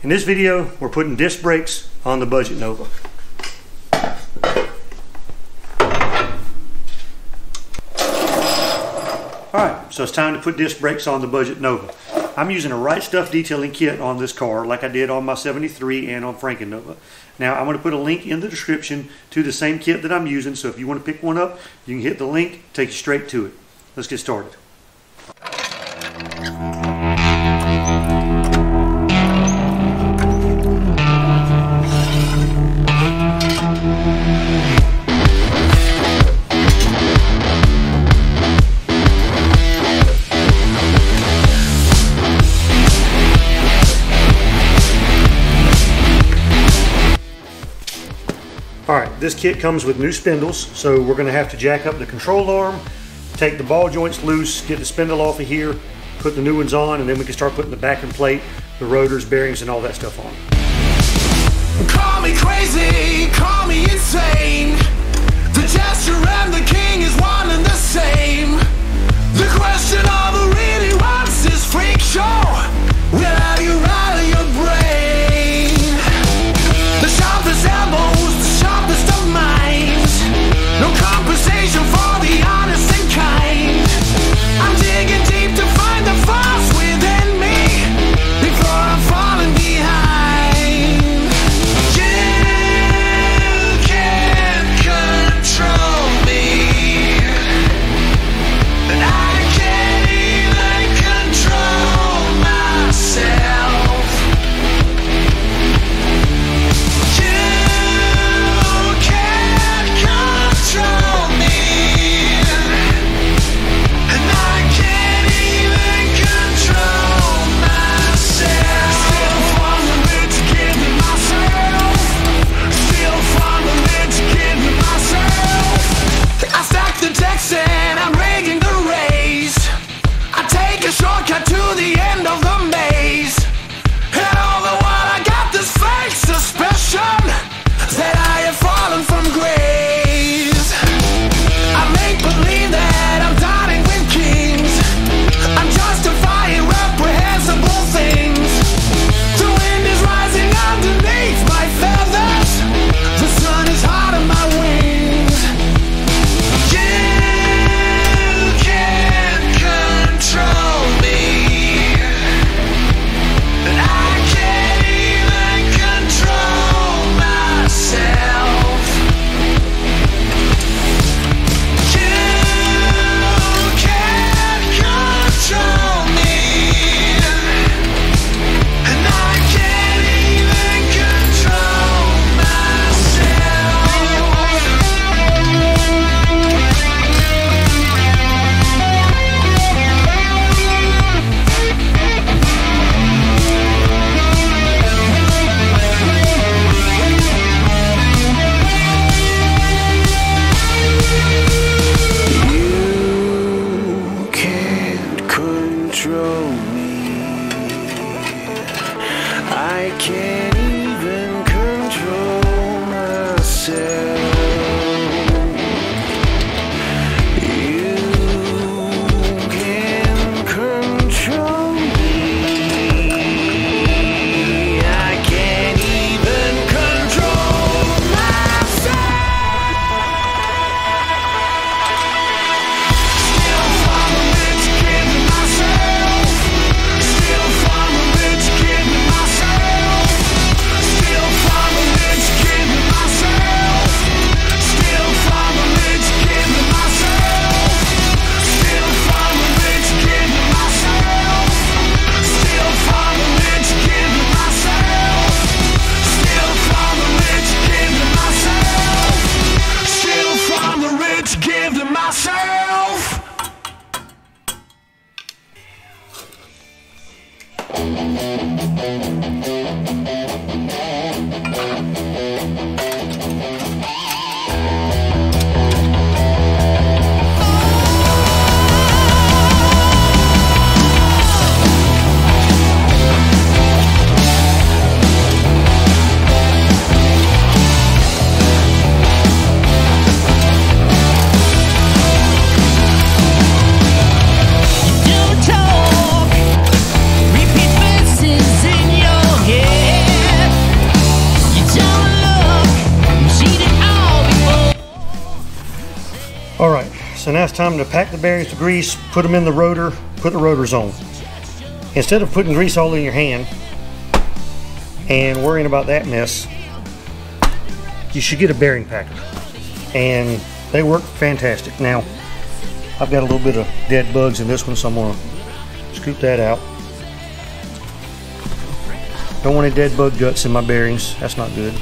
In this video, we're putting disc brakes on the Budget Nova. Alright, so it's time to put disc brakes on the Budget Nova. I'm using a Right Stuff detailing kit on this car like I did on my 73 and on Franken Nova. Now I'm going to put a link in the description to the same kit that I'm using, so if you want to pick one up, you can hit the link, take you straight to it. Let's get started. Alright, this kit comes with new spindles, so we're going to have to jack up the control arm, take the ball joints loose, get the spindle off of here, put the new ones on, and then we can start putting the backing plate, the rotors, bearings, and all that stuff on. Call me crazy, call me insane. The gesture and the king is one and the same. The question all the really wants is freak show. Where are you out of your brain? The sharpest elbows, the sharpest of minds. No compensation for the honest and kind. I'm digging deep to find the force within me before I'm falling behind. You can't control me, and I can't even control myself. You can't control me, and I can't even control myself. Still fumbling to get me myself. Still fumbling to get me myself. I stack the decks and I'm rigging the race. I take a shortcut to the end of the maze. And all the while I got this fake suspicion that I have fallen from grace. I make believe that I'm dining with kings. I'm justifying reprehensible things. The wind is rising underneath my feathers. The sun is hot on my wings. You can't control me, and I can't even control myself. You can't control me, and I can't even control myself. You can't control me. I can't even control myself. You can't control me. I can't even control myself. Still fumbling to get me myself. Still fumbling to get me myself. so now it's time to pack the bearings to grease, put them in the rotor, put the rotors on. Instead of putting grease all in your hand and worrying about that mess, you should get a bearing packer. And they work fantastic. Now, I've got a little bit of dead bugs in this one, so I'm gonna scoop that out. Don't want any dead bug guts in my bearings, that's not good.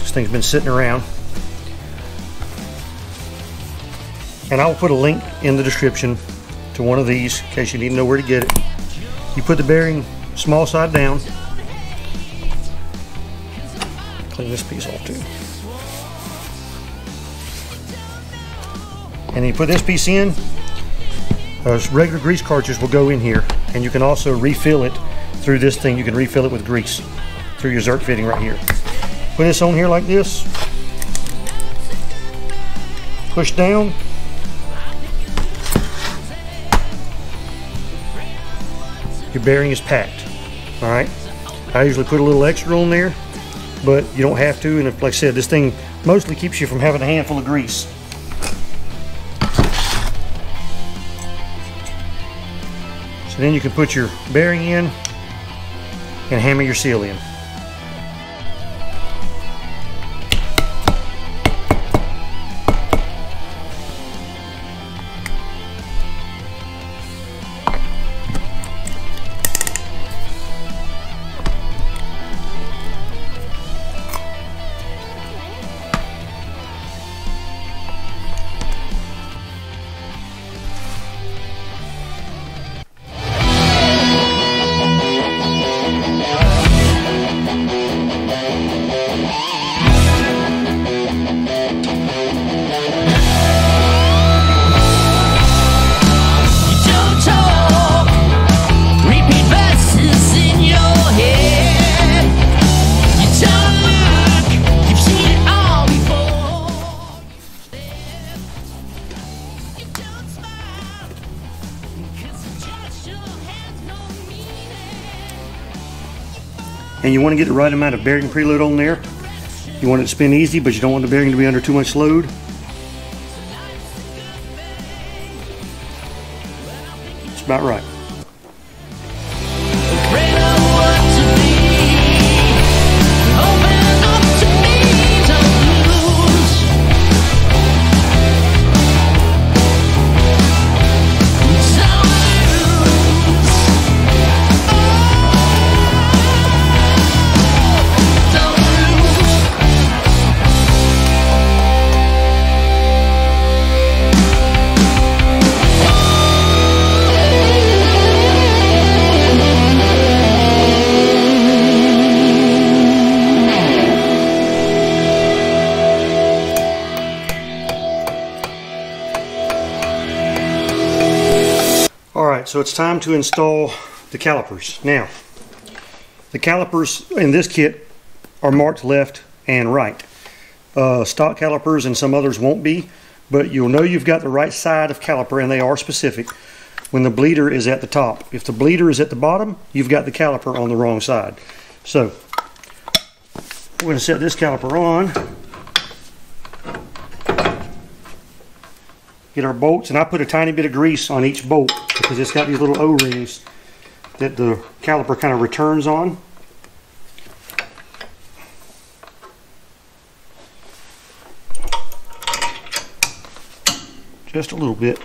This thing's been sitting around. And I'll put a link in the description to one of these in case you need to know where to get it. You put the bearing small side down. Clean this piece off too. And then you put this piece in. Regular grease cartridge will go in here, and you can also refill it through this thing. You can refill it with grease through your Zerk fitting right here. Put this on here like this. Push down. Your bearing is packed. All right. I usually put a little extra on there, but you don't have to. And if, like I said, this thing mostly keeps you from having a handful of grease. So then you can put your bearing in and hammer your seal in. And you want to get the right amount of bearing preload on there. You want it to spin easy, but you don't want the bearing to be under too much load. It's about right. Alright, so it's time to install the calipers. Now, the calipers in this kit are marked left and right. Stock calipers and some others won't be, but you'll know you've got the right side of caliper, and they are specific, when the bleeder is at the top. If the bleeder is at the bottom, you've got the caliper on the wrong side. So, we're going to set this caliper on. Get our bolts, and I put a tiny bit of grease on each bolt because it's got these little O-rings that the caliper kind of returns on. Just a little bit.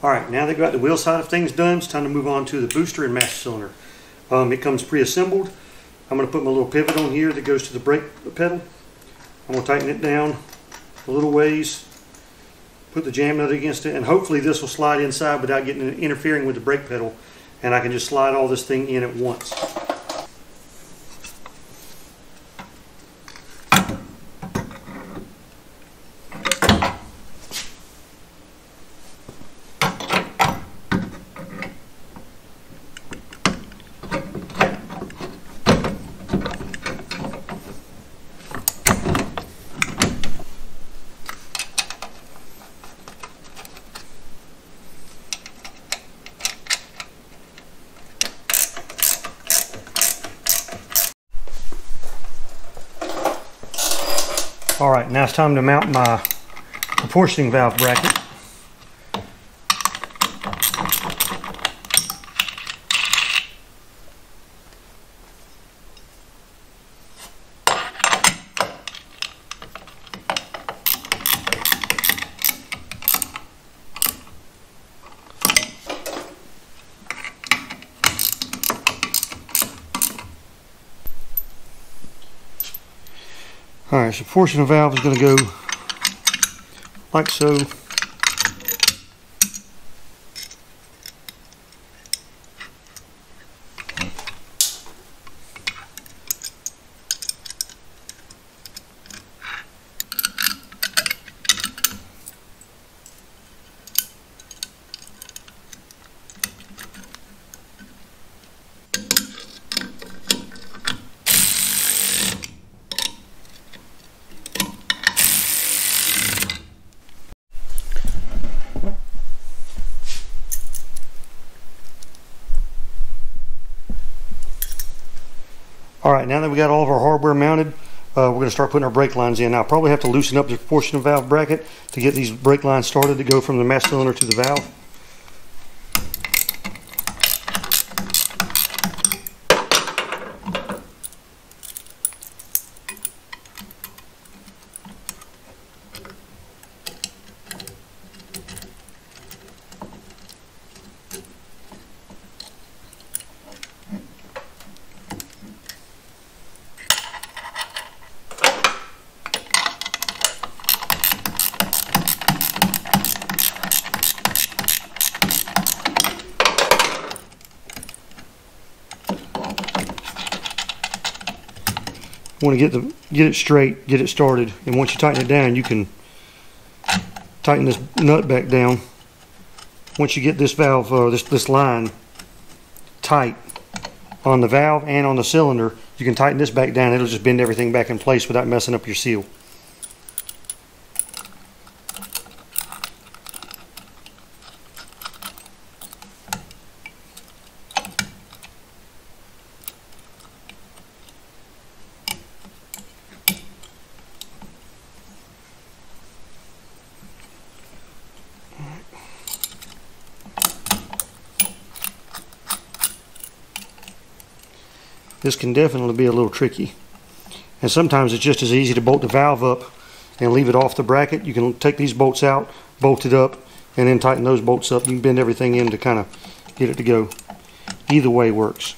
All right, now they've got the wheel side of things done, it's time to move on to the booster and master cylinder. It comes pre-assembled. I'm going to put my little pivot on here that goes to the brake pedal. I'm going to tighten it down a little ways, put the jam nut against it, and hopefully this will slide inside without interfering with the brake pedal, and I can just slide all this thing in at once. All right, now it's time to mount my proportioning valve bracket. Alright, so portion of valve is going to go like so. Alright, now that we got all of our hardware mounted, we're going to start putting our brake lines in. Now, I'll probably have to loosen up the portion of valve bracket to get these brake lines started to go from the master cylinder to the valve. You want to get it straight, get it started, and once you tighten it down, you can tighten this nut back down. Once you get this valve, this line tight on the valve and on the cylinder, you can tighten this back down. It'll just bend everything back in place without messing up your seal. This can definitely be a little tricky, and sometimes it's just as easy to bolt the valve up and leave it off the bracket. You can take these bolts out, bolt it up, and then tighten those bolts up. You can bend everything in to kind of get it to go. Either way works.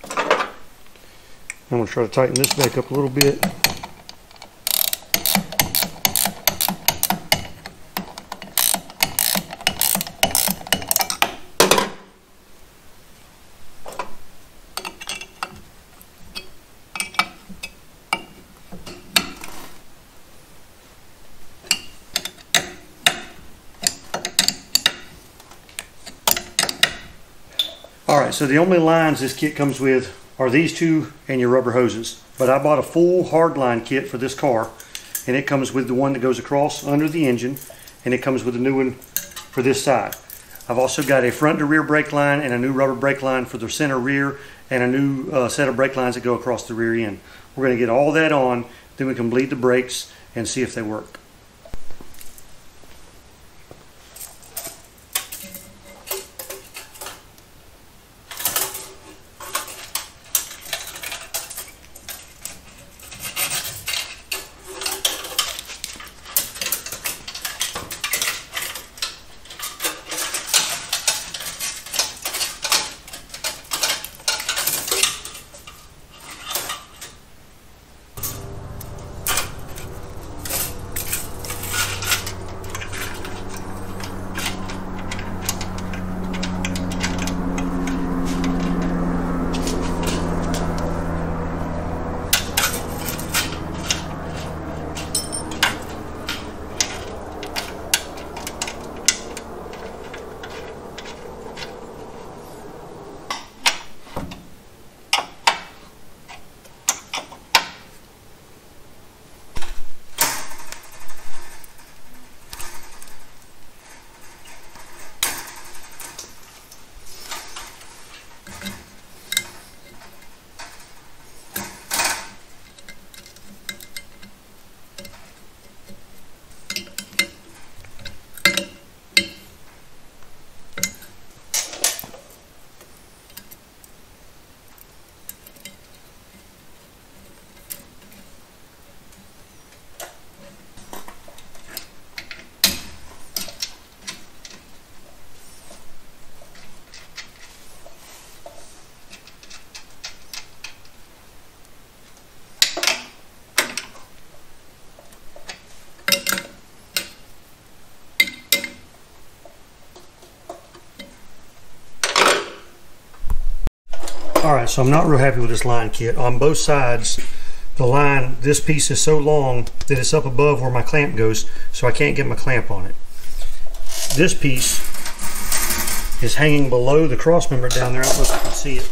I'm going to try to tighten this back up a little bit. Alright, so the only lines this kit comes with are these two and your rubber hoses. But I bought a full hardline kit for this car, and it comes with the one that goes across under the engine, and it comes with a new one for this side. I've also got a front to rear brake line and a new rubber brake line for the center rear, and a new set of brake lines that go across the rear end. We're going to get all that on, then we can bleed the brakes and see if they work. Alright, so I'm not real happy with this line kit. On both sides, the line, this piece is so long that it's up above where my clamp goes, so I can't get my clamp on it. This piece is hanging below the cross member down there. I don't know if you can see it.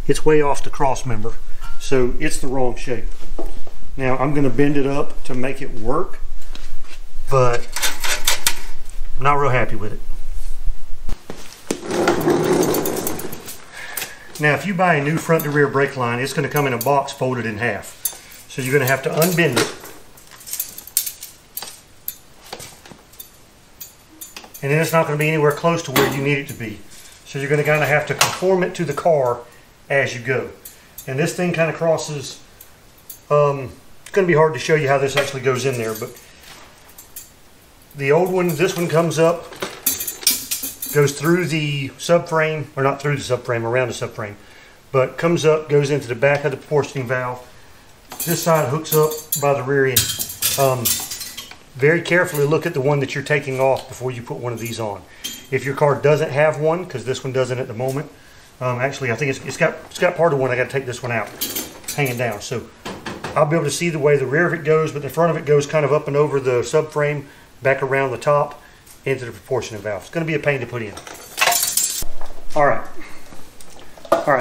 It's way off the cross member, so it's the wrong shape. Now I'm going to bend it up to make it work, but I'm not real happy with it. Now if you buy a new front to rear brake line, it's going to come in a box folded in half. So you're going to have to unbend it. And then it's not going to be anywhere close to where you need it to be. So you're going to kind of have to conform it to the car as you go. And this thing kind of crosses, it's going to be hard to show you how this actually goes in there, but the old one, this one comes up, goes through the subframe, or not through the subframe, around the subframe, but comes up, goes into the back of the proportioning valve. This side hooks up by the rear end. Very carefully look at the one that you're taking off before you put one of these on. If your car doesn't have one, because this one doesn't at the moment, actually I think it's got part of one. I got to take this one out, hanging down. So I'll be able to see the way the rear of it goes, but the front of it goes kind of up and over the subframe, back around the top, into the proportioning valve. It's going to be a pain to put in. Alright,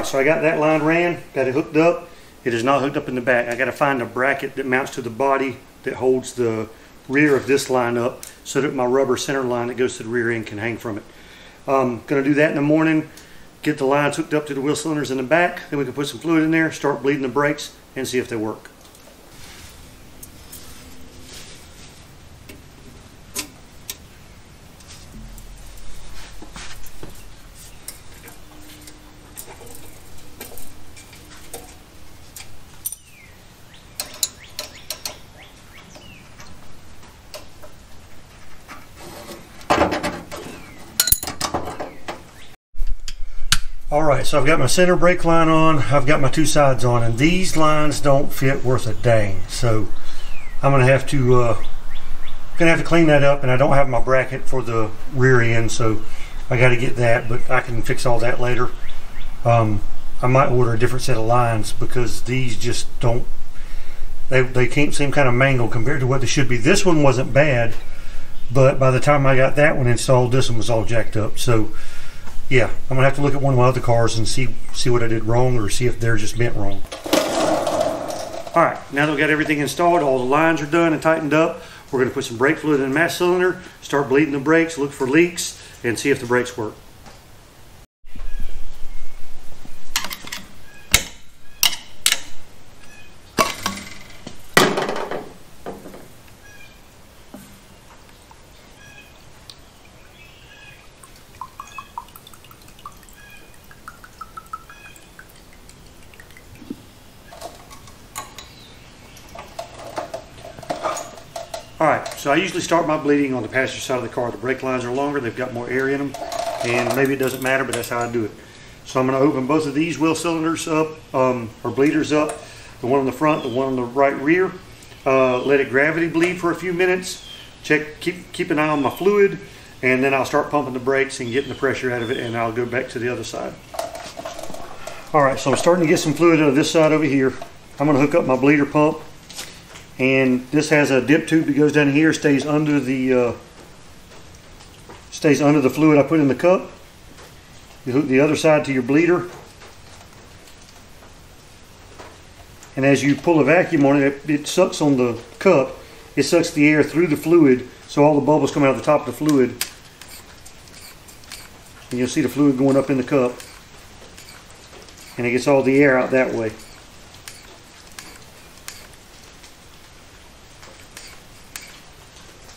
so I got that line ran, got it hooked up. It is not hooked up in the back. I got to find a bracket that mounts to the body that holds the rear of this line up so that my rubber center line that goes to the rear end can hang from it. I'm going to do that in the morning, get the lines hooked up to the wheel cylinders in the back, then we can put some fluid in there, start bleeding the brakes, and see if they work. Alright, so I've got my center brake line on, I've got my two sides on, and these lines don't fit worth a dang. So I'm going to have to clean that up, and I don't have my bracket for the rear end, so I got to get that, but I can fix all that later. I might order a different set of lines because these just don't, they can't seem kind of mangled compared to what they should be. This one wasn't bad, but by the time I got that one installed, this one was all jacked up. So yeah, I'm going to have to look at one of my other cars and see what I did wrong, or see if they're just bent wrong. Alright, now that we got everything installed, all the lines are done and tightened up, we're going to put some brake fluid in the master cylinder, start bleeding the brakes, look for leaks, and see if the brakes work. Alright, so I usually start my bleeding on the passenger side of the car. The brake lines are longer, they've got more air in them, and maybe it doesn't matter, but that's how I do it. So I'm going to open both of these wheel cylinders up, or bleeders up, the one on the front, the one on the right rear. Let it gravity bleed for a few minutes, keep an eye on my fluid, and then I'll start pumping the brakes and getting the pressure out of it, and I'll go back to the other side. Alright, so I'm starting to get some fluid out of this side over here. I'm going to hook up my bleeder pump. And this has a dip tube that goes down here, stays under the fluid I put in the cup. You hook the other side to your bleeder, and as you pull a vacuum on it, it sucks on the cup. It sucks the air through the fluid, so all the bubbles come out of the top of the fluid, and you'll see the fluid going up in the cup, and it gets all the air out that way.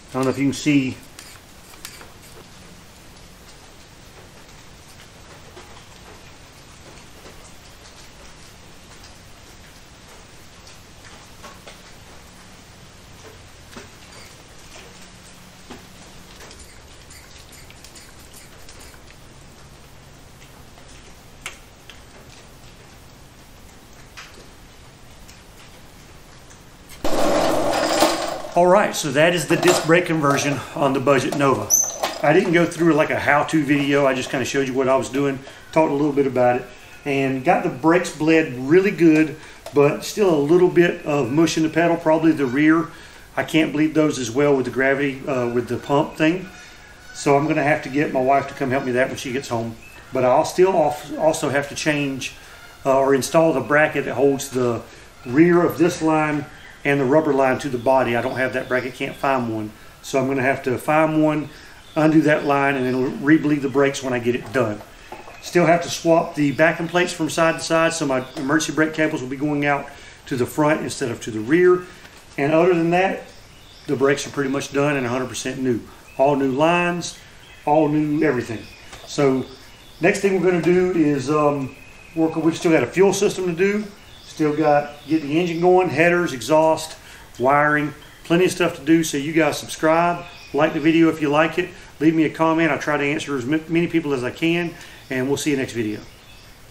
I don't know if you can see. Alright, so that is the disc brake conversion on the Budget Nova. I didn't go through like a how-to video. I just kind of showed you what I was doing, talked a little bit about it, and got the brakes bled really good, but still a little bit of mush in the pedal, probably the rear. I can't bleed those as well with the gravity, with the pump thing. So I'm going to have to get my wife to come help me that when she gets home. But I'll still also have to change or install the bracket that holds the rear of this line and the rubber line to the body. I don't have that bracket, can't find one. So I'm going to have to find one, undo that line, and then re-bleed the brakes when I get it done. Still have to swap the backing plates from side to side, so my emergency brake cables will be going out to the front instead of to the rear. And other than that, the brakes are pretty much done and 100% new. All new lines, all new everything. So next thing we're going to do is we've still got a fuel system to do. Still got get the engine going, headers, exhaust, wiring, plenty of stuff to do. So you guys subscribe, like the video if you like it, leave me a comment. I try to answer as many people as I can, and we'll see you next video.